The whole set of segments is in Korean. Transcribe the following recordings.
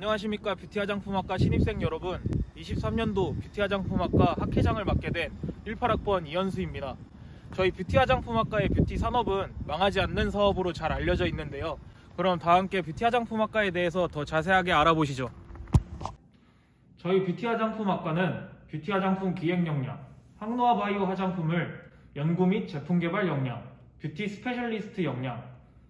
안녕하십니까. 뷰티 화장품학과 신입생 여러분, 23년도 뷰티 화장품학과 학회장을 맡게 된 18학번 이현수입니다. 저희 뷰티 화장품학과의 뷰티 산업은 망하지 않는 사업으로 잘 알려져 있는데요. 그럼 다 함께 뷰티 화장품학과에 대해서 더 자세하게 알아보시죠. 저희 뷰티 화장품학과는 뷰티 화장품 기획 역량, 항노화 바이오 화장품을 연구 및 제품 개발 역량, 뷰티 스페셜리스트 역량,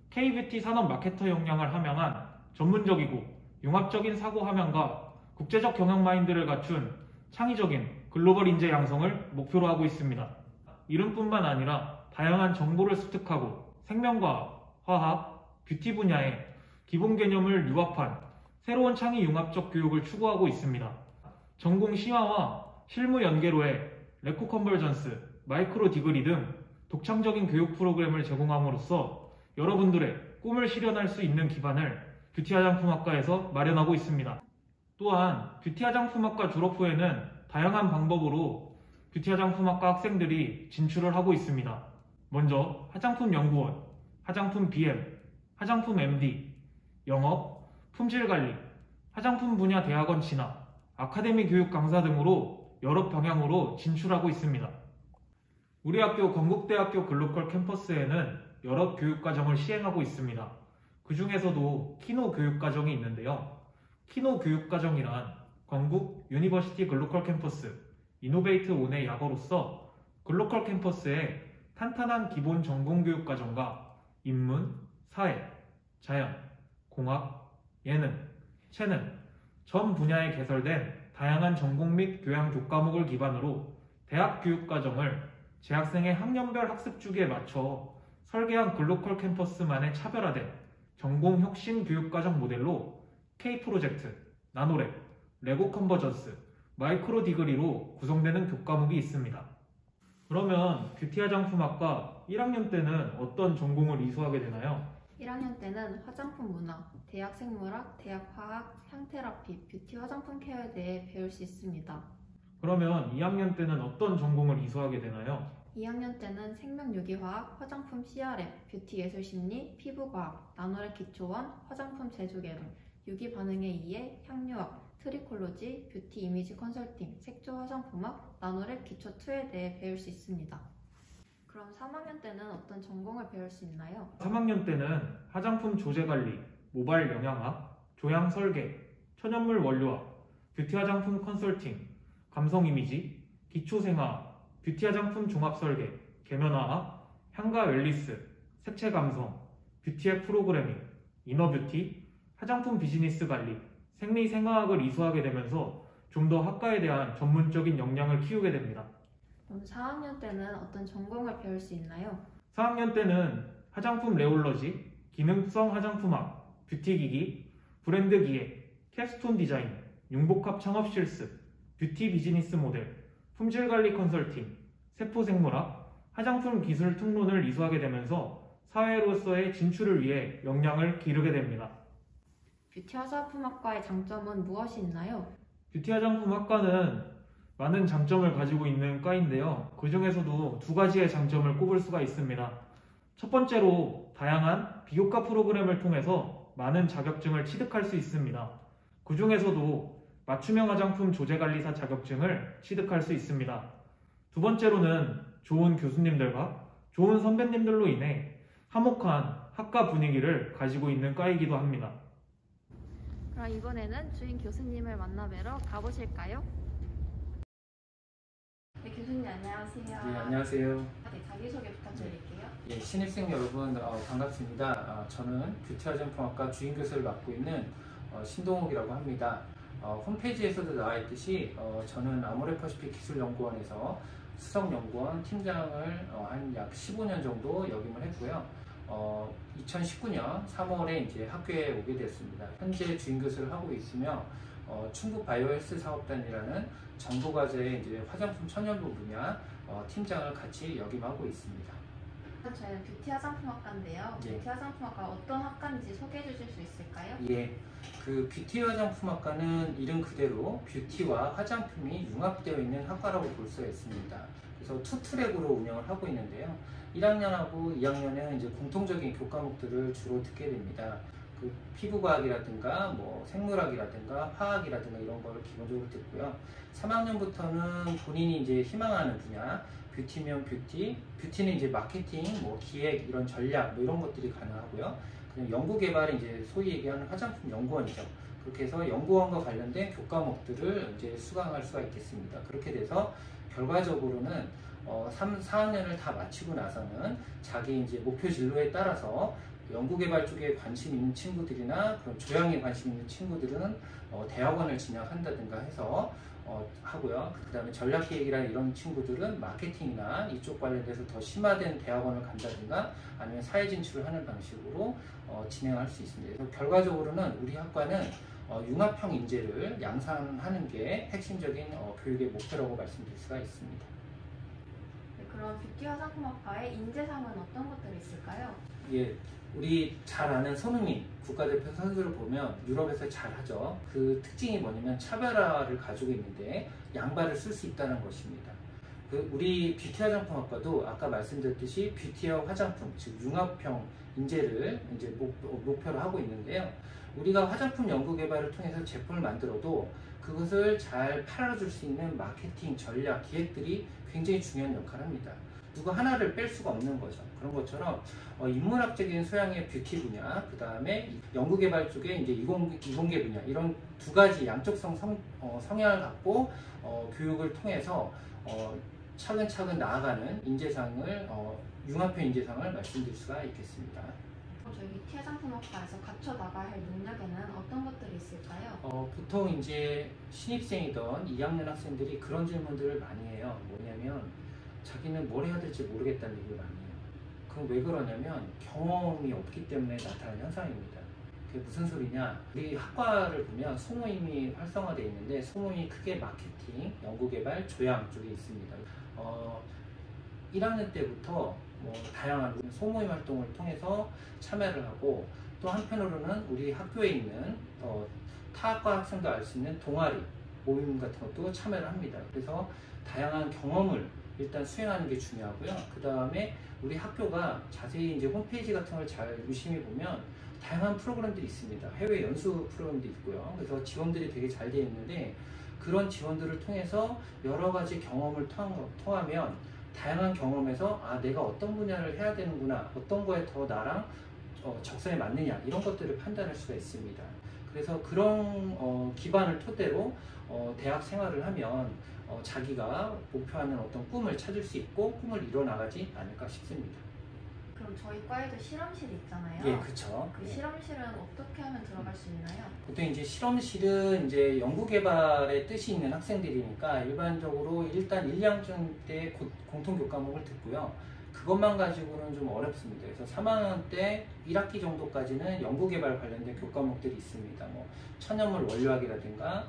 K-뷰티 산업 마케터 역량을 함양한 전문적이고 융합적인 사고 함양과 국제적 경영 마인드를 갖춘 창의적인 글로벌 인재 양성을 목표로 하고 있습니다. 이름뿐만 아니라 다양한 정보를 습득하고 생명과학, 화학, 뷰티 분야의 기본 개념을 융합한 새로운 창의 융합적 교육을 추구하고 있습니다. 전공 심화와 실무 연계로의 레코 컨버전스, 마이크로 디그리 등 독창적인 교육 프로그램을 제공함으로써 여러분들의 꿈을 실현할 수 있는 기반을 뷰티 화장품학과에서 마련하고 있습니다. 또한 뷰티 화장품학과 졸업 후에는 다양한 방법으로 뷰티 화장품학과 학생들이 진출을 하고 있습니다. 먼저 화장품 연구원, 화장품 BM, 화장품 MD, 영업, 품질관리, 화장품 분야 대학원 진학, 아카데미 교육 강사 등으로 여러 방향으로 진출하고 있습니다. 우리 학교 건국대학교 글로컬 캠퍼스에는 여러 교육과정을 시행하고 있습니다. 그 중에서도 키노 교육과정이 있는데요. 키노 교육과정이란 건국 유니버시티 글로컬 캠퍼스 이노베이트 온의 약어로서 글로컬 캠퍼스의 탄탄한 기본 전공 교육과정과 인문, 사회, 자연, 공학, 예능, 체능 전 분야에 개설된 다양한 전공 및 교양 교과목을 기반으로 대학 교육과정을 재학생의 학년별 학습 주기에 맞춰 설계한 글로컬 캠퍼스만의 차별화된 전공 혁신 교육과정 모델로 K-프로젝트, 나노랩, 레고 컨버전스, 마이크로 디그리로 구성되는 교과목이 있습니다. 그러면 뷰티 화장품학과 1학년 때는 어떤 전공을 이수하게 되나요? 1학년 때는 화장품 문화, 대학 생물학, 대학 화학, 향테라피, 뷰티 화장품 케어에 대해 배울 수 있습니다. 그러면 2학년 때는 어떤 전공을 이수하게 되나요? 2학년 때는 생명유기화학, 화장품 CRM, 뷰티 예술심리, 피부과학, 나노랩 기초원, 화장품 제조개론, 유기반응에 의해 향유학, 트리콜로지, 뷰티 이미지 컨설팅, 색조 화장품학, 나노랩 기초2에 대해 배울 수 있습니다. 그럼 3학년 때는 어떤 전공을 배울 수 있나요? 3학년 때는 화장품 조제관리, 모발 영양학, 조향 설계, 천연물 원료학, 뷰티 화장품 컨설팅, 감성 이미지, 기초생화학, 뷰티 화장품 종합설계, 계면화학, 향과 웰리스, 색채 감성, 뷰티의 프로그래밍, 이너뷰티, 화장품 비즈니스 관리, 생리생화학을 이수하게 되면서 좀 더 학과에 대한 전문적인 역량을 키우게 됩니다. 그럼 4학년 때는 어떤 전공을 배울 수 있나요? 4학년 때는 화장품 레올러지, 기능성 화장품학, 뷰티기기, 브랜드 기획, 캡스톤 디자인, 융복합 창업 실습, 뷰티 비즈니스 모델, 품질관리 컨설팅, 세포생물학, 화장품 기술 특론을 이수하게 되면서 사회로서의 진출을 위해 역량을 기르게 됩니다. 뷰티 화장품학과의 장점은 무엇이 있나요? 뷰티 화장품학과는 많은 장점을 가지고 있는 과인데요. 그 중에서도 두 가지의 장점을 꼽을 수가 있습니다. 첫 번째로 다양한 비교과 프로그램을 통해서 많은 자격증을 취득할 수 있습니다. 그 중에서도 맞춤형 화장품 조제관리사 자격증을 취득할 수 있습니다. 두 번째로는 좋은 교수님들과 좋은 선배님들로 인해 화목한 학과 분위기를 가지고 있는 과이기도 합니다. 그럼 이번에는 주인 교수님을 만나뵈러 가보실까요? 네, 교수님 안녕하세요. 네, 안녕하세요. 네, 자기소개 부탁드릴게요. 예, 신입생 여러분 반갑습니다. 저는 뷰티 화장품학과 주임 교수를 맡고 있는 신동욱이라고 합니다. 홈페이지에서도 나와 있듯이 저는 아모레퍼시픽 기술연구원에서 수석연구원 팀장을 한 약 15년 정도 역임을 했고요. 2019년 3월에 이제 학교에 오게 됐습니다. 현재 주임 교수를 하고 있으며 충북 바이오헬스 사업단이라는 정보과제의 이제 화장품 천연부 분야 팀장을 같이 역임하고 있습니다. 저희는 뷰티 화장품학과인데요. 예. 뷰티 화장품학과 어떤 학과인지 소개해 주실 수 있을까요? 예, 그 뷰티 화장품학과는 이름 그대로 뷰티와 화장품이 융합되어 있는 학과라고 볼 수가 있습니다. 그래서 투 트랙으로 운영을 하고 있는데요. 1학년하고 2학년은 이제 공통적인 교과목들을 주로 듣게 됩니다. 그 피부과학이라든가 뭐 생물학이라든가 화학이라든가 이런 걸 기본적으로 듣고요. 3학년부터는 본인이 이제 희망하는 분야, 뷰티면 뷰티, 뷰티는 이제 마케팅, 뭐 기획 이런 전략 뭐 이런 것들이 가능하고요. 그냥 연구 개발은 이제 소위 얘기하는 화장품 연구원이죠. 그렇게 해서 연구원과 관련된 교과목들을 이제 수강할 수가 있겠습니다. 그렇게 돼서 결과적으로는 4학년을 다 마치고 나서는 자기 이제 목표 진로에 따라서 연구개발 쪽에 관심 있는 친구들이나 그런 조향에 관심 있는 친구들은 대학원을 진학한다든가 해서 하고요. 그 다음에 전략기획이나 이런 친구들은 마케팅이나 이쪽 관련돼서 더 심화된 대학원을 간다든가 아니면 사회 진출을 하는 방식으로 진행할 수 있습니다. 그래서 결과적으로는 우리 학과는 융합형 인재를 양산하는 게 핵심적인 교육의 목표라고 말씀드릴 수가 있습니다. 네, 그럼 뷰티 화장품학과의 인재상은 어떤 것들이 있을까요? 예, 우리 잘 아는 손흥민 국가대표 선수를 보면 유럽에서 잘하죠. 그 특징이 뭐냐면 차별화를 가지고 있는데 양발을 쓸 수 있다는 것입니다. 우리 뷰티 화장품학과도 아까 말씀드렸듯이 뷰티와 화장품, 즉 융합형 인재를 이제 목표로 하고 있는데요. 우리가 화장품 연구 개발을 통해서 제품을 만들어도 그것을 잘 팔아줄 수 있는 마케팅, 전략, 기획들이 굉장히 중요한 역할을 합니다. 누구 하나를 뺄 수가 없는 거죠. 그런 것처럼 인문학적인 소양의 뷰티 분야, 그 다음에 연구개발 쪽에 이제 이공계 분야, 이런 두 가지 양쪽성 성향을 갖고 교육을 통해서 차근차근 나아가는 인재상을 융합형 인재상을 말씀드릴 수가 있겠습니다. 그럼 저희 뷰티 화장품학과에서 갖춰 나가야 할 능력에는 어떤 것들이 있을까요? 보통 이제 신입생이던 2학년 학생들이 그런 질문들을 많이 해요. 뭐냐면 자기는 뭘 해야 될지 모르겠다는 얘기를 많이 해요. 그럼 왜 그러냐면 경험이 없기 때문에 나타나는 현상입니다. 그게 무슨 소리냐? 우리 학과를 보면 소모임이 활성화되어 있는데 소모임이 크게 마케팅, 연구개발, 조향 쪽에 있습니다. 1학년 때부터 다양한 소모임 활동을 통해서 참여를 하고 또 한편으로는 우리 학교에 있는 타 학과 학생도 알 수 있는 동아리, 모임 같은 것도 참여를 합니다. 그래서 다양한 경험을 일단 수행하는 게 중요하고요. 그 다음에 우리 학교가 자세히 이제 홈페이지 같은 걸 잘 유심히 보면 다양한 프로그램들이 있습니다. 해외 연수 프로그램도 있고요. 그래서 지원들이 되게 잘 되어 있는데 그런 지원들을 통해서 여러 가지 경험을 통하면 다양한 경험에서 내가 어떤 분야를 해야 되는구나, 어떤 거에 더 나랑 적성에 맞느냐 이런 것들을 판단할 수가 있습니다. 그래서 그런 기반을 토대로 대학 생활을 하면 자기가 목표하는 어떤 꿈을 찾을 수 있고 꿈을 이뤄나가지 않을까 싶습니다. 그럼 저희 과에도 실험실 있잖아요. 예, 그렇죠. 그 실험실은 어떻게 하면 들어갈 수 있나요? 보통 이제 실험실은 이제 연구개발에 뜻이 있는 학생들이니까 일반적으로 일단 1, 2학년 때 공통교과목을 듣고요. 그것만 가지고는 좀 어렵습니다. 그래서 3학년 때 1학기 정도까지는 연구개발 관련된 교과목들이 있습니다. 천연물 원료학이라든가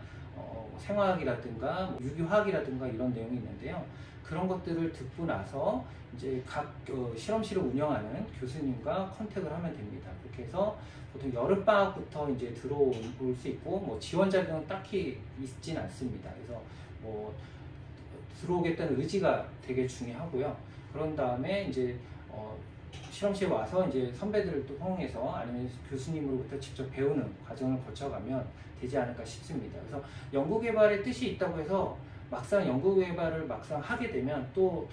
생화학이라든가 유기화학이라든가 이런 내용이 있는데요. 그런 것들을 듣고 나서 이제 각 실험실을 운영하는 교수님과 컨택을 하면 됩니다. 그렇게 해서 보통 여름방학부터 이제 들어올 수 있고 지원 자격은 딱히 있진 않습니다. 그래서 들어오겠다는 의지가 되게 중요하고요. 그런 다음에 이제 실험실에 와서 이제 선배들을 또 호응해서 아니면 교수님으로부터 직접 배우는 과정을 거쳐가면 되지 않을까 싶습니다. 그래서 연구개발의 뜻이 있다고 해서 막상 연구개발을 하게 되면 또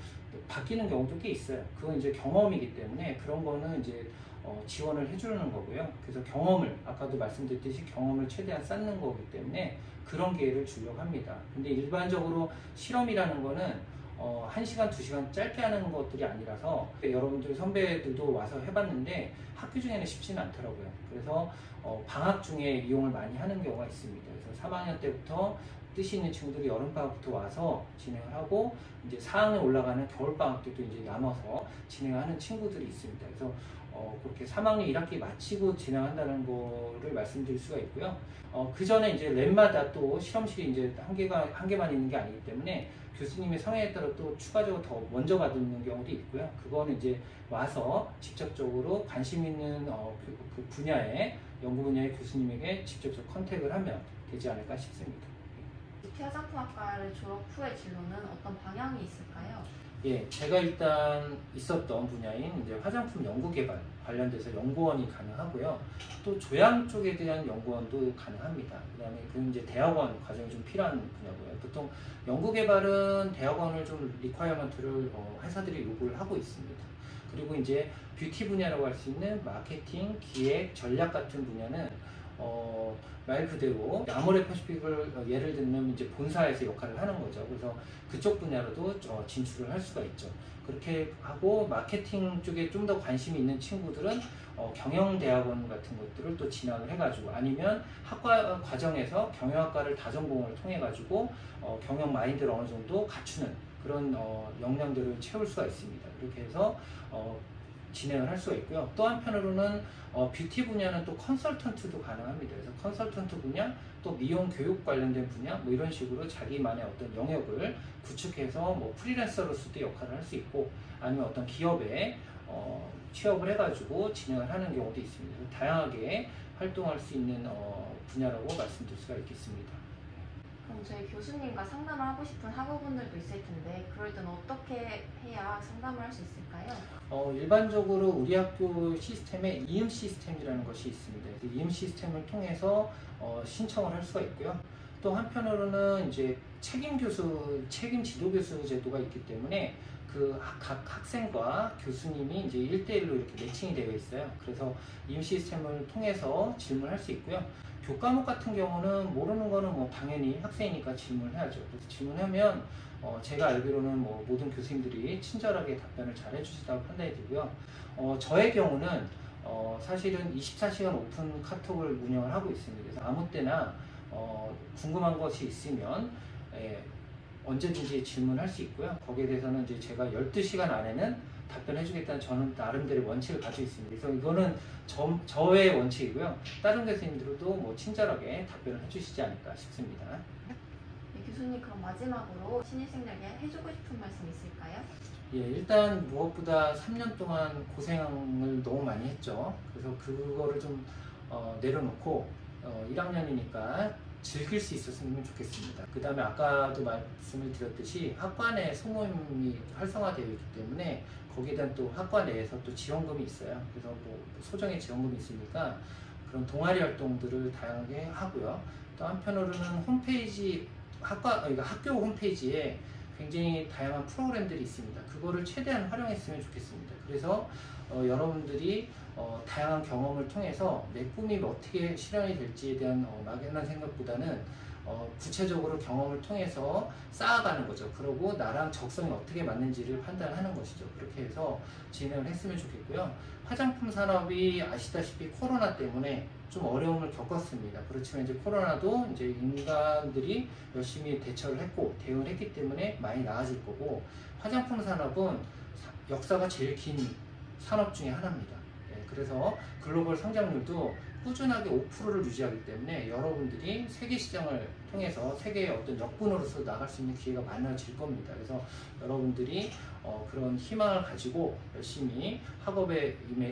바뀌는 경우도 꽤 있어요. 그건 이제 경험이기 때문에 그런 거는 이제 지원을 해주는 거고요. 그래서 경험을 아까도 말씀드렸듯이 경험을 최대한 쌓는 거기 때문에 그런 기회를 주려고 합니다. 근데 일반적으로 실험이라는 거는 1시간, 2시간 짧게 하는 것들이 아니라서 여러분들 선배들도 와서 해봤는데 학교 중에는 쉽지는 않더라고요. 그래서 방학 중에 이용을 많이 하는 경우가 있습니다. 그래서 3학년 때부터 뜻이 있는 친구들이 여름방학부터 와서 진행을 하고 이제 4학년 올라가는 겨울방학 때도 이제 남아서 진행하는 친구들이 있습니다. 그래서 그렇게 3학년 1학기 마치고 진행한다는 거를 말씀드릴 수가 있고요. 그 전에 이제 랩마다 또 실험실이 이제 한 개만 있는 게 아니기 때문에 교수님의 성향에 따라 또 추가적으로 더 먼저 받는 경우도 있고요. 그거는 이제 와서 직접적으로 관심 있는 그 분야의 연구 분야의 교수님에게 직접적 컨택을 하면 되지 않을까 싶습니다. 뷰티 화장품학과를 졸업 후의 진로는 어떤 방향이 있을까요? 예, 제가 일단 있었던 분야인 이제 화장품 연구 개발, 관련돼서 연구원이 가능하고요. 또 조향 쪽에 대한 연구원도 가능합니다. 그다음에 그 이제 대학원 과정이 좀 필요한 분야고요. 보통 연구개발은 대학원을 좀 리ኳ이어먼트를 회사들이 요구를 하고 있습니다. 그리고 이제 뷰티 분야라고 할 수 있는 마케팅, 기획, 전략 같은 분야는 말 그대로 아모레퍼시픽을 예를 들면 이제 본사에서 역할을 하는 거죠. 그래서 그쪽 분야로도 진출을 할 수가 있죠. 그렇게 하고 마케팅 쪽에 좀 더 관심이 있는 친구들은 경영대학원 같은 것들을 또 진학을 해가지고 아니면 학과 과정에서 경영학과를 다전공을 통해 가지고 경영 마인드를 어느 정도 갖추는 그런 역량들을 채울 수가 있습니다. 그렇게 해서 진행을 할 수가 있고요. 또 한편으로는 뷰티 분야는 또 컨설턴트도 가능합니다. 그래서 컨설턴트 분야, 또 미용 교육 관련된 분야, 뭐 이런 식으로 자기만의 어떤 영역을 구축해서 뭐 프리랜서로서도 역할을 할 수 있고, 아니면 어떤 기업에 취업을 해가지고 진행을 하는 경우도 있습니다. 그래서 다양하게 활동할 수 있는 분야라고 말씀드릴 수가 있겠습니다. 그럼 저희 교수님과 상담을 하고 싶은 학우분들도 있을 텐데 그럴 때는 어떻게 해야 상담을 할 수 있을까요? 일반적으로 우리 학교 시스템에 이음 시스템이라는 것이 있습니다. 이음 시스템을 통해서 신청을 할 수가 있고요. 또 한편으로는 이제 책임 지도 교수 제도가 있기 때문에 각 학생과 교수님이 이제 1대1로 이렇게 매칭이 되어 있어요. 그래서 이음 시스템을 통해서 질문할 수 있고요. 교과목 같은 경우는 모르는 거는 뭐 당연히 학생이니까 질문해야죠. 그래서 질문하면 제가 알기로는 뭐 모든 교수님들이 친절하게 답변을 잘 해주시다고 판단이 되고요. 저의 경우는 사실은 24시간 오픈 카톡을 운영을 하고 있습니다. 그래서 아무 때나 궁금한 것이 있으면 언제든지 질문할 수 있고요. 거기에 대해서는 이제 제가 12시간 안에는 답변해주겠다는 저는 나름대로 원칙을 가지고 있습니다. 그래서 이거는 저의 원칙이고요. 다른 교수님들도 뭐 친절하게 답변을 해주시지 않을까 싶습니다. 네, 교수님 그럼 마지막으로 신입생들에게 해주고 싶은 말씀 있을까요? 예, 일단 무엇보다 3년 동안 고생을 너무 많이 했죠. 그래서 그거를 좀 내려놓고 1학년이니까 즐길 수 있었으면 좋겠습니다. 그 다음에 아까도 말씀을 드렸듯이 학과 내 소모임이 활성화되어 있기 때문에 거기에 대한 또 학과 내에서 또 지원금이 있어요. 그래서 뭐 소정의 지원금이 있으니까 그런 동아리 활동들을 다양하게 하고요. 또 한편으로는 홈페이지 학교 홈페이지에 굉장히 다양한 프로그램들이 있습니다. 그거를 최대한 활용했으면 좋겠습니다. 그래서 여러분들이 다양한 경험을 통해서 내 꿈이 어떻게 실현이 될지에 대한 막연한 생각보다는 구체적으로 경험을 통해서 쌓아가는 거죠. 그리고 나랑 적성이 어떻게 맞는지를 판단하는 것이죠. 그렇게 해서 진행을 했으면 좋겠고요. 화장품 산업이 아시다시피 코로나 때문에 좀 어려움을 겪었습니다. 그렇지만 이제 코로나도 이제 인간들이 열심히 대처를 했고 대응을 했기 때문에 많이 나아질 거고, 화장품 산업은 역사가 제일 긴 산업 중에 하나입니다. 그래서 글로벌 성장률도 꾸준하게 5%를 유지하기 때문에 여러분들이 세계 시장을 통해서 세계의 어떤 역군으로서 나갈 수 있는 기회가 많아질 겁니다. 그래서 여러분들이 그런 희망을 가지고 열심히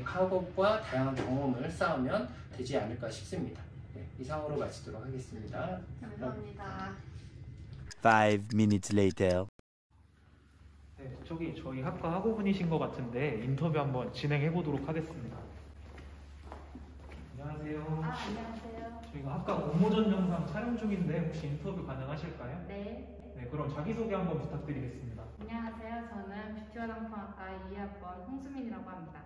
학업과 다양한 경험을 쌓으면 되지 않을까 싶습니다. 네, 이상으로 마치도록 하겠습니다. 감사합니다. 5 minutes later. 네, 저기 저희 학과 학우분이신 것 같은데 인터뷰 한번 진행해 보도록 하겠습니다. 안녕하세요. 안녕하세요. 저희가 학과 공모전 영상 촬영 중인데 혹시 인터뷰 가능하실까요? 네. 네, 그럼 자기소개 한번 부탁드리겠습니다. 안녕하세요. 저는 뷰티 화장품학과 2학번 홍수민이라고 합니다.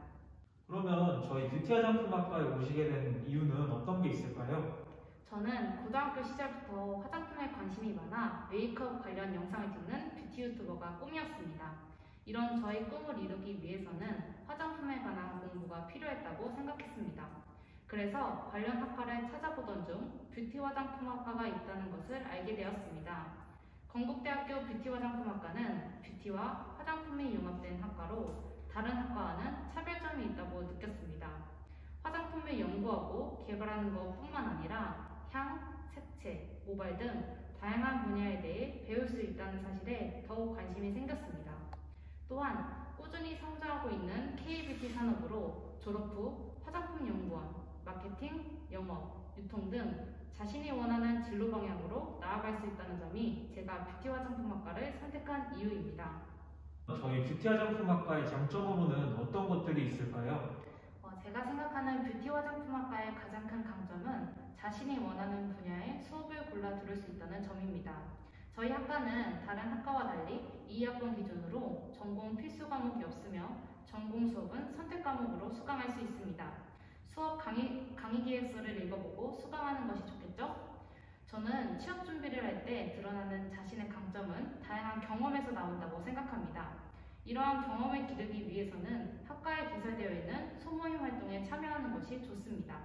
그러면 저희 뷰티 화장품학과에 오시게 된 이유는 어떤 게 있을까요? 저는 고등학교 시절부터 화장품에 관심이 많아 메이크업 관련 영상을 찍는 뷰티 유튜버가 꿈이었습니다. 이런 저의 꿈을 이루기 위해서는 화장품에 관한 공부가 필요했다고 생각했습니다. 그래서 관련 학과를 찾아보던 중 뷰티 화장품학과가 있다는 것을 알게 되었습니다. 건국대학교 뷰티 화장품학과는 뷰티와 화장품이 융합된 학과로 다른 학과와는 차별점이 있다고 느꼈습니다. 화장품을 연구하고 개발하는 것뿐만 아니라 향, 색채, 모발 등 다양한 분야에 대해 배울 수 있다는 사실에 더욱 관심이 생겼습니다. 또한 꾸준히 성장하고 있는 K-뷰티 산업으로 졸업 후 화장품 연구원, 마케팅, 영업, 유통 등 자신이 원하는 진로 방향으로 나아갈 수 있다는 점이 제가 뷰티 화장품학과를 선택한 이유입니다. 저희 뷰티 화장품학과의 장점으로는 어떤 것들이 있을까요? 제가 생각하는 뷰티 화장품학과의 가장 큰 강점은 자신이 원하는 분야의 수업을 골라 들을 수 있다는 점입니다. 저희 학과는 다른 학과와 달리 2학번 기준으로 전공 필수 과목이 없으며 전공 수업은 선택 과목으로 수강할 수 있습니다. 수업 강의 기획서를 읽어보고 수강하는 것이 좋겠죠? 저는 취업 준비를 할 때 드러나는 자신의 강점은 다양한 경험에서 나온다고 생각합니다. 이러한 경험을 기르기 위해서는 학과에 개설되어 있는 소모임 활동에 참여하는 것이 좋습니다.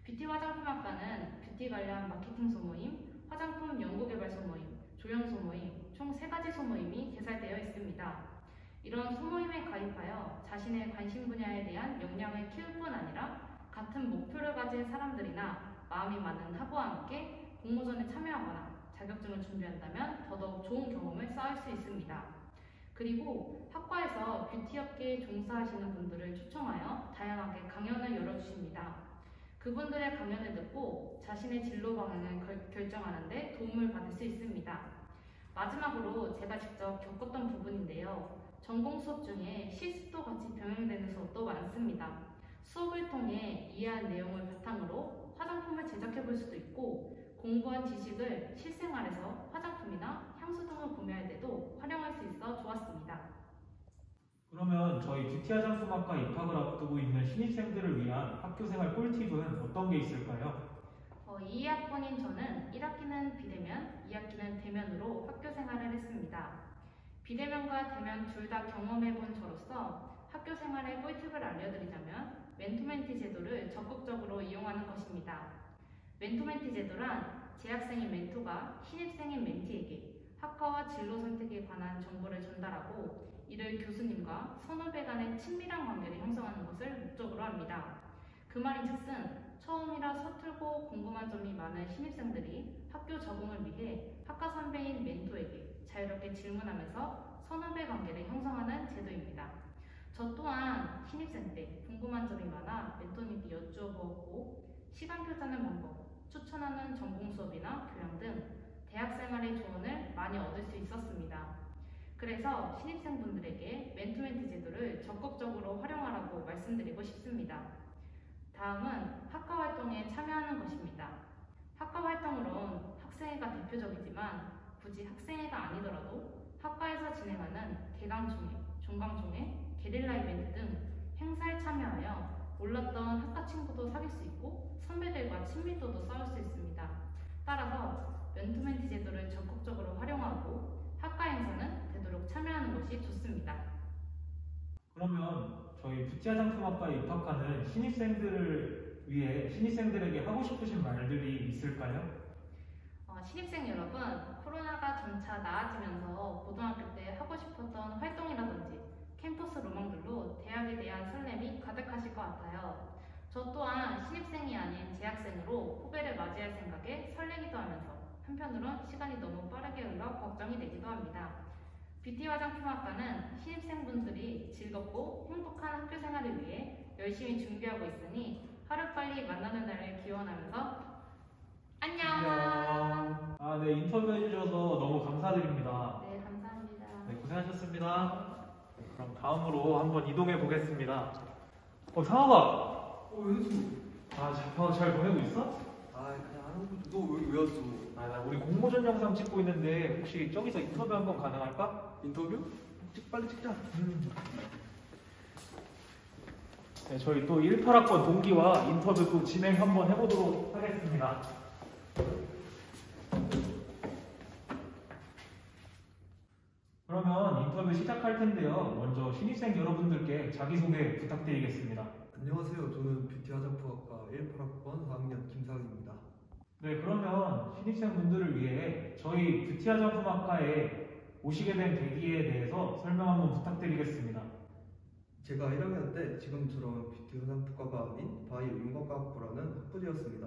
뷰티 화장품학과는 뷰티 관련 마케팅 소모임, 화장품 연구개발 소모임, 조연 소모임, 총 3가지 소모임이 개설되어 있습니다. 이런 소모임에 가입하여 자신의 관심 분야에 대한 역량을 키울 뿐 아니라 같은 목표를 가진 사람들이나 마음이 맞는 학우와 함께 공모전에 참여하거나 자격증을 준비한다면 더더욱 좋은 경험을 쌓을 수 있습니다. 그리고 학과에서 뷰티업계에 종사하시는 분들을 초청하여 다양하게 강연을 열어주십니다. 그분들의 강연을 듣고 자신의 진로 방향을 결정하는 데 도움을 받을 수 있습니다. 마지막으로 제가 직접 겪었던 부분인데요. 전공 수업 중에 실습도 같이 병행되는 수업도 많습니다. 수업을 통해 이해한 내용을 바탕으로 화장품을 제작해 볼 수도 있고 공부한 지식을 실생활에서 화장품이나 향수 등을 구매할 때도 활용할 수 있어 좋았습니다. 그러면 저희 뷰티 화장품학과 입학을 앞두고 있는 신입생들을 위한 학교생활 꿀팁은 어떤 게 있을까요? 2학번인 저는 1학기는 비대면, 2학기는 대면으로 학교 생활을 했습니다. 비대면과 대면 둘 다 경험해본 저로서 학교 생활의 꿀팁을 알려드리자면 멘토멘티 제도를 적극적으로 이용하는 것입니다. 멘토멘티 제도란 재학생인 멘토가 신입생인 멘티에게 학과와 진로 선택에 관한 정보를 전달하고 이를 교수님과 선후배 간의 친밀한 관계를 형성하는 것을 목적으로 합니다. 그 말인즉슨 처음이라 서툴고 궁금한 점이 많은 신입생들이 학교 적응을 위해 학과 선배인 멘토에게 자유롭게 질문하면서 선후배 관계를 형성하는 제도입니다. 저 또한 신입생 때 궁금한 점이 많아 멘토님께 여쭈어보았고 시간 교자는 방법, 추천하는 전공 수업이나 교양 등 대학생활의 조언을 많이 얻을 수 있었습니다. 그래서 신입생분들에게 멘토멘티 제도를 적극적으로 활용하라고 말씀드리고 싶습니다. 다음은 학과 활동에 참여하는 것입니다. 학과 활동으론 학생회가 대표적이지만 굳이 학생회가 아니더라도 학과에서 진행하는 개강총회, 종강총회, 게릴라 이벤트 등 행사에 참여하여 몰랐던 학과 친구도 사귈 수 있고 선배들과 친밀도도 쌓을 수 있습니다. 따라서 멘토멘티 제도를 적극적으로 활용하고 학과 행사는 되도록 참여하는 것이 좋습니다. 그러면 저희 뷰티 화장품학과에 입학하는 신입생들을 위해 신입생들에게 하고 싶으신 말들이 있을까요? 신입생 여러분, 코로나가 점차 나아지면서 고등학교 때 하고 싶었던 활동이라든지 캠퍼스 로망들로 대학에 대한 설렘이 가득하실 것 같아요. 저 또한 신입생이 아닌 재학생으로 후배를 맞이할 생각에 설레기도 하면서 한편으론 시간이 너무 빠르게 흘러 걱정이 되기도 합니다. 뷰티 화장품학과는 신입생분들이 즐겁고 행복한 학교 생활을 위해 열심히 준비하고 있으니 하루빨리 만나는 날을 기원하면서 안녕! 네, 인터뷰 해주셔서 너무 감사드립니다. 네, 감사합니다. 네, 고생하셨습니다. 그럼 다음으로 한번 이동해 보겠습니다. 상아가! 연수. 잘 보내고 있어? 그냥 하는 거지. 너왜 왔어? 나 우리 공모전 영상 찍고 있는데 혹시 저기서 인터뷰 한번 가능할까? 인터뷰? 빨리 찍자. 네, 저희 또 18학번 동기와 인터뷰 또 진행 한번 해보도록 하겠습니다. 그러면 인터뷰 시작할 텐데요. 먼저 신입생 여러분들께 자기소개 부탁드리겠습니다. 안녕하세요. 저는 뷰티 화장품학과 18학번 4학년 김상입니다. 네, 그러면 신입생분들을 위해 저희 뷰티 화장품학과에 오시게 된 계기에 대해서 설명 한번 부탁드리겠습니다. 제가 1학년 때 지금처럼 뷰티 화장품과가 아닌 바이오 인과과학부라는 학부제였습니다.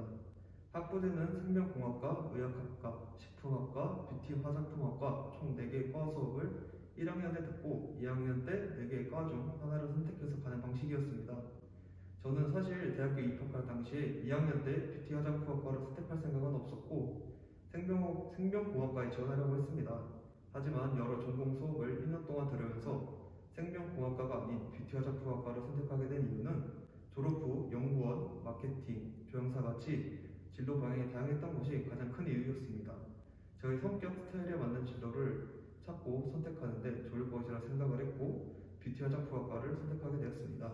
학부제는 생명공학과, 의학학과, 식품학과, 뷰티 화장품학과 총 4개의 과 수업을 1학년 때 듣고 2학년 때 4개의 과 중 하나를 선택해서 가는 방식이었습니다. 저는 사실 대학교 입학할 당시에 2학년 때 뷰티 화장품학과를 선택할 생각은 없었고 생명공학과에 지원하려고 했습니다. 하지만 여러 전공 수업을 1년 동안 들으면서 생명공학과가 아닌 뷰티 화장품학과를 선택하게 된 이유는 졸업 후 연구원, 마케팅, 조향사 같이 진로 방향이 다양했던 것이 가장 큰 이유였습니다. 저희 성격 스타일에 맞는 진로를 찾고 선택하는데 좋을 것이라 생각을 했고 뷰티 화장품학과를 선택하게 되었습니다.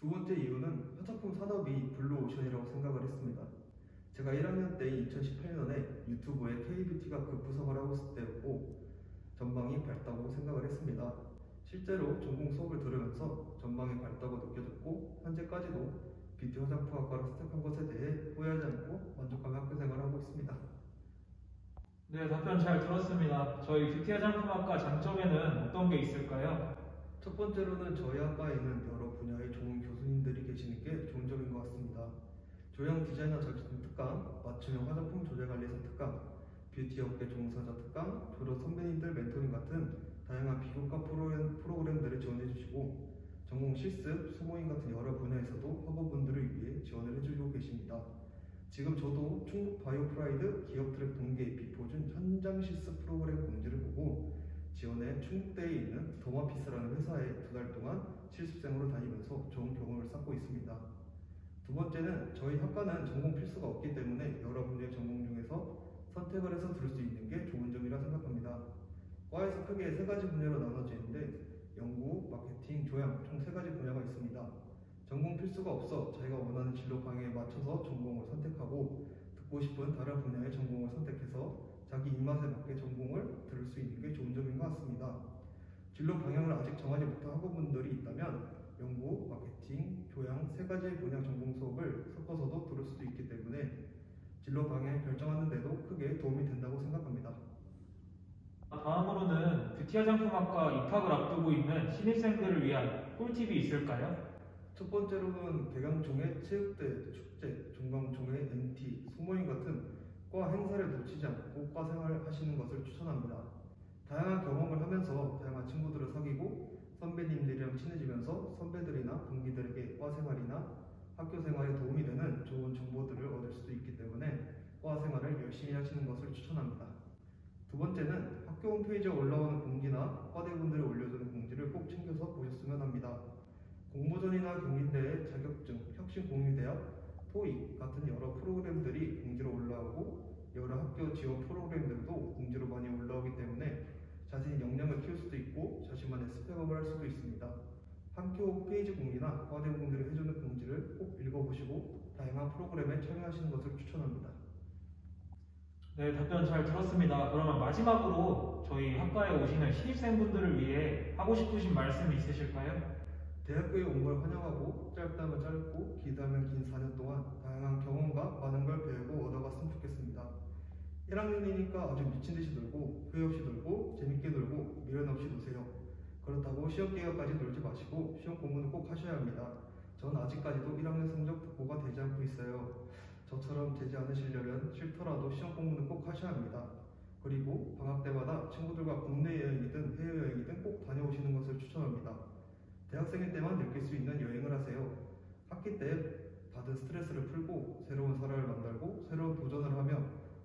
두 번째 이유는 화장품 산업이 블루오션이라고 생각을 했습니다. 제가 1학년 때인 2018년에 유튜브에 K뷰티가 급부상을 하고 있을 때였고 전망이 밝다고 생각을 했습니다. 실제로 전공 수업을 들으면서 전망이 밝다고 느껴졌고 현재까지도 뷰티 화장품학과를 선택한 것에 대해 후회하지 않고 만족하며 학교 생활을 하고 있습니다. 네, 답변 잘 들었습니다. 저희 뷰티 화장품학과 장점에는 어떤 게 있을까요? 첫 번째로는 저희 학과에는 여러 분야의 좋은 교수님들이 계시는 게 좋은 점인 것 같습니다. 조형 디자이너 자격증 특강, 맞춤형 화장품 조제관리사 특강, 뷰티 업계 종사자 특강, 졸업 선배님들 멘토링 같은 다양한 비교과 프로그램들을 지원해 주시고 전공 실습, 소모임 같은 여러 분야에서도 학우분들을 위해 지원을 해주고 계십니다. 지금 저도 충북 바이오프라이드 기업트랙 동계 비포준 현장 실습 프로그램 공지를 보고 지원해 충북대에 있는 더마피스라는 회사에 2달 동안 실습생으로 다니면서 좋은 경험을 쌓고 있습니다. 두 번째는 저희 학과는 전공 필수가 없기 때문에 여러 분야의 전공 중에서 선택을 해서 들을 수 있는 게 좋은 점이라 생각합니다. 과에서 크게 3가지 분야로 나눠지는데 연구, 마케팅, 조향 총 3가지 분야가 있습니다. 전공 필수가 없어 자기가 원하는 진로 방향에 맞춰서 전공을 선택하고 듣고 싶은 다른 분야의 전공을 선택해서 자기 입맛에 맞게 전공을 들을 수 있는 게 좋은 점인 것 같습니다. 진로 방향을 아직 정하지 못한 학우분들이 있다면 연구, 마케팅, 교양 3가지의 분야 전공 수업을 섞어서도 들을 수도 있기 때문에 진로 방향을 결정하는 데도 크게 도움이 된다고 생각합니다. 다음으로는 뷰티 화장품학과 입학을 앞두고 있는 신입생들을 위한 꿀팁이 있을까요? 첫 번째로는 개강총회, 체육대, 축제, 종강총회, MT, 소모임 같은 과 행사를 놓치지 않고 과 생활을 하시는 것을 추천합니다. 다양한 경험을 하면서 다양한 친구들을 사귀고 선배님들이랑 친해지면서 선배들이나 동기들에게 과 생활이나 학교 생활에 도움이 되는 좋은 정보들을 얻을 수도 있기 때문에 과 생활을 열심히 하시는 것을 추천합니다. 두 번째는 학교 홈페이지에 올라오는 공지나 과대분들이 올려주는 공지를 꼭 챙겨서 보셨으면 합니다. 공모전이나 경희대회 자격증, 혁신공유대학, 토익 같은 여러 프로그램들이 공지로 올라오고 여러 학교 지원 프로그램들도 공지로 많이 올라오기 때문에 자신의 역량을 키울 수도 있고 자신만의 스펙업을 할 수도 있습니다. 학교 홈페이지 공지나 과대분들이 해주는 공지를 꼭 읽어보시고 다양한 프로그램에 참여하시는 것을 추천합니다. 네, 답변 잘 들었습니다. 그러면 마지막으로 저희 학과에 오시는 신입생분들을 위해 하고 싶으신 말씀이 있으실까요? 대학교에 온 걸 환영하고 짧다면 짧고 길다면 긴 4년 동안 다양한 경험과 많은 걸 배우고 얻어갔으면 좋겠습니다. 1학년이니까 아주 미친듯이 놀고 후회 없이 놀고 재밌게 놀고 미련 없이 노세요. 그렇다고 시험 기간까지 놀지 마시고 시험 공부는 꼭 하셔야 합니다. 전 아직까지도 1학년 성적 득보가 되지 않고 있어요. 저처럼 되지 않으시려면 싫더라도 시험 공부는 꼭 하셔야 합니다. 그리고 방학 때마다 친구들과 국내 여행이든 해외여행이든 꼭 다녀오시는 것을 추천합니다. 대학생일 때만 느낄 수 있는 여행을 하세요. 학기 때 받은 스트레스를 풀고 새로운 사람을 만나고 새로운 도전을 하며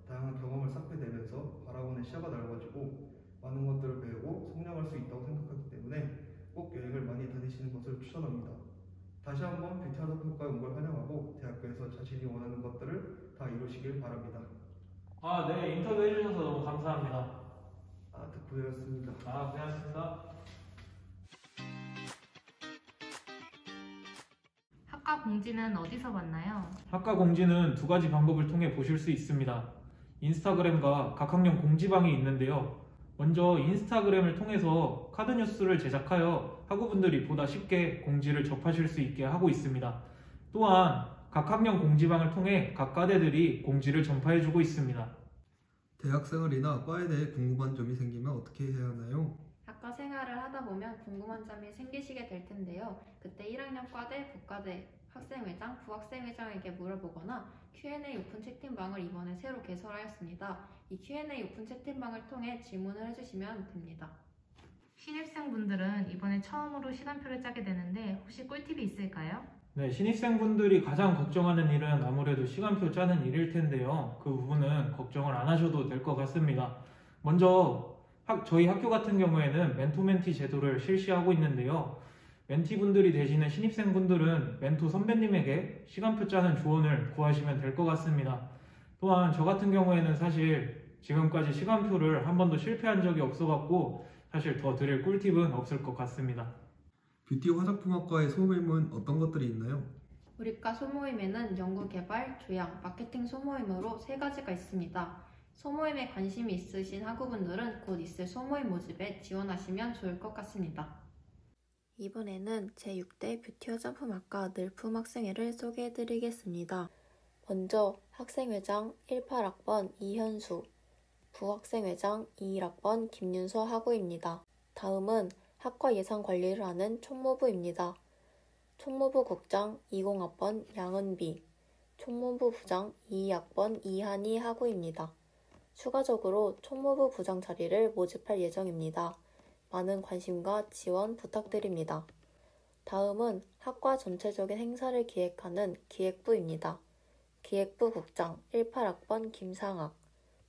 다양한 경험을 쌓게 되면서 바라보는 시야가 넓어지고 많은 것들을 배우고 성장할 수 있다고 생각하기 때문에 꼭 여행을 많이 다니시는 것을 추천합니다. 다시 한번 뷰티 화장품과에 온 걸 환영하고 대학교에서 자신이 원하는 것들을 다 이루시길 바랍니다. 네, 인터뷰 해주셔서 너무 감사합니다. 고생하셨습니다. 고생하셨습니다. 학과 공지는 어디서 봤나요? 학과 공지는 2가지 방법을 통해 보실 수 있습니다. 인스타그램과 각 학년 공지방이 있는데요. 먼저 인스타그램을 통해서 카드 뉴스를 제작하여 학우분들이 보다 쉽게 공지를 접하실 수 있게 하고 있습니다. 또한 각 학년 공지방을 통해 각 과대들이 공지를 전파해주고 있습니다. 대학생활이나 과에 대해 궁금한 점이 생기면 어떻게 해야 하나요? 학과 생활을 하다 보면 궁금한 점이 생기시게 될 텐데요. 그때 1학년 과대, 부과대, 학생회장, 부학생회장에게 물어보거나 Q&A 오픈 채팅방을 이번에 새로 개설하였습니다. 이 Q&A 오픈 채팅방을 통해 질문을 해주시면 됩니다. 신입생분들은 이번에 처음으로 시간표를 짜게 되는데 혹시 꿀팁이 있을까요? 네, 신입생분들이 가장 걱정하는 일은 아무래도 시간표 짜는 일일 텐데요. 그 부분은 걱정을 안 하셔도 될 것 같습니다. 먼저 저희 학교 같은 경우에는 멘토멘티 제도를 실시하고 있는데요. 멘티분들이 되시는 신입생분들은 멘토 선배님에게 시간표 짜는 조언을 구하시면 될 것 같습니다. 또한 저 같은 경우에는 사실 지금까지 시간표를 한 번도 실패한 적이 없어갖고 사실 더 드릴 꿀팁은 없을 것 같습니다. 뷰티 화장품학과의 소모임은 어떤 것들이 있나요? 우리과 소모임에는 연구개발, 조향, 마케팅 소모임으로 3가지가 있습니다. 소모임에 관심이 있으신 학우분들은 곧 있을 소모임 모집에 지원하시면 좋을 것 같습니다. 이번에는 제6대 뷰티 화장품학과 늘품 학생회를 소개해드리겠습니다. 먼저 학생회장 18학번 이현수, 부학생회장 21학번 김윤서 학우입니다. 다음은 학과 예산 관리를 하는 총무부입니다. 총무부 국장 20학번 양은비, 총무부 부장 22학번 이한희 학우입니다. 추가적으로 총무부 부장 자리를 모집할 예정입니다. 많은 관심과 지원 부탁드립니다. 다음은 학과 전체적인 행사를 기획하는 기획부입니다. 기획부 국장 18학번 김상학,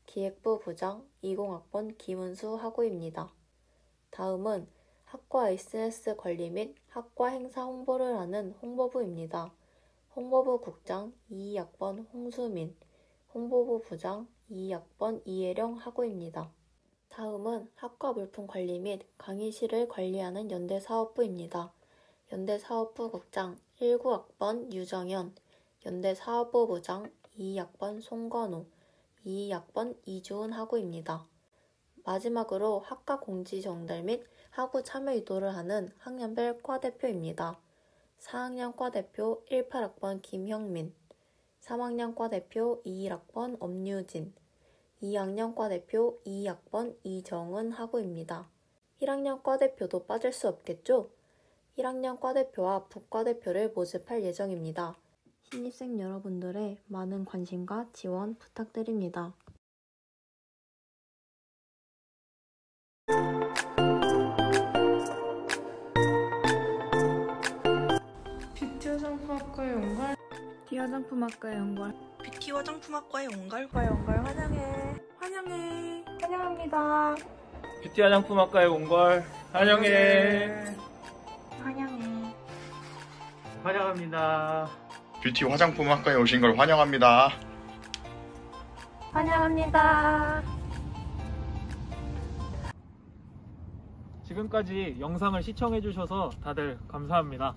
기획부 부장 20학번 김은수 학우입니다. 다음은 학과 SNS 관리 및 학과 행사 홍보를 하는 홍보부입니다. 홍보부 국장 22학번 홍수민, 홍보부 부장 22학번 이혜령 학우입니다. 다음은 학과 물품 관리 및 강의실을 관리하는 연대사업부입니다. 연대사업부 국장 19학번 유정현, 연대사업부 부장 22학번 송건우, 22학번 이주은 학우입니다. 마지막으로 학과 공지 전달 및 학우 참여 유도를 하는 학년별 과대표입니다. 4학년 과대표 18학번 김형민, 3학년 과대표 21학번 엄유진, 2학년 과대표 2학번 이정은 학우입니다. 1학년 과대표도 빠질 수 없겠죠? 1학년 과대표와 부과대표를 모집할 예정입니다. 신입생 여러분들의 많은 관심과 지원 부탁드립니다. 뷰티 화장품학과에 온 걸 뷰티 화장품학과에 온 걸 뷰티 화장품학과에 온 걸 환영합니다. 뷰티 화장품학과에 온 걸 환영해. 환영합니다. 뷰티 화장품학과에 오신 걸 환영합니다. 지금까지 영상을 시청해주셔서 다들 감사합니다.